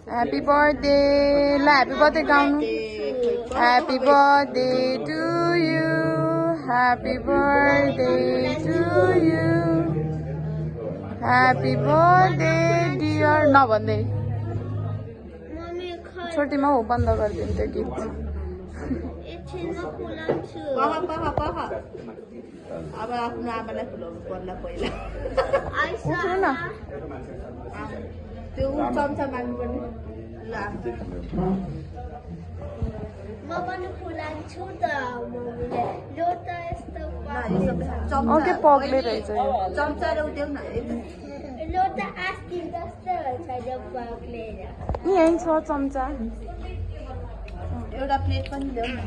Happy birthday. La happy birthday gaunu. Happy birthday to you. Happy birthday to you. Happy birthday dear. नभन्दै छोटीमा हो बन्द गरिदिन्थ्यो गीत अब आफ्नो आमालाई खुलाउनु पर्ला पहिला उठ्नु न त्यो चम्चा माग्नु पर्ने म पनि फुलान्छु त मम्मीले लोटा यस्तो ओके पग्ले रहेछ यो चम्चा र उदेऊ न लोटा आस्किन जस्तो हुन्छ जब पग्लेर यहीँ छ चम्चा एउटा प्लेट पनि ल्याऊ न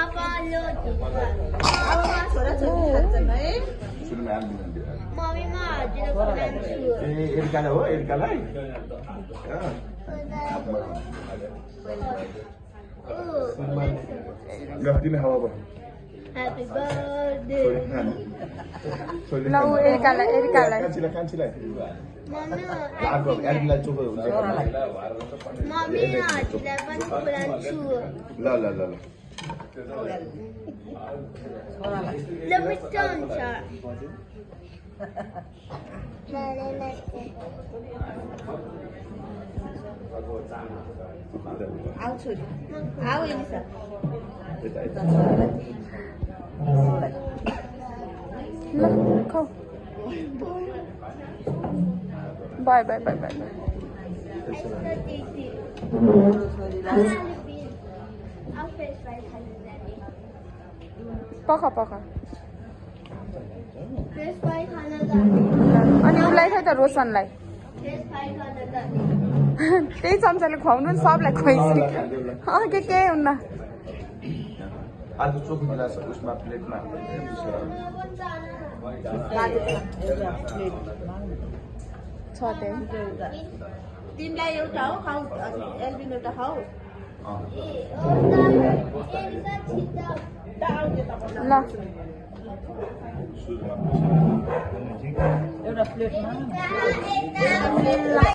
apa लोटी अब छोराछोरी खान्छन् है मम्मी म हजुर फुलान्छु एरिकालाई हो एरिकालाई गफदिन हावा भयो Happy birthday ल ऊ एरिकालाई कान्छीलाई मम्मी आगो एरिकालाई चोखो हुन्छ मम्मी हजुरलाई पनि फुलान्छु ल ल ल ल ल मिठो हुन्छ आऊ छोरी आऊ एलिसा ल खाऊ बाय बाय बाय बाय पख पख अनि उसलाई खै त रोशनलाई त्यही चम्चाले खुवाउनु नि सबलाई खुवाइसक्यो के हुन्न आज चोखो गिलास उसमा प्लेटमा छ त्यही तिमीलाई एउटा हो खाऊ एल्बिन एउटा खाऊ ल एउटा प्लेटमा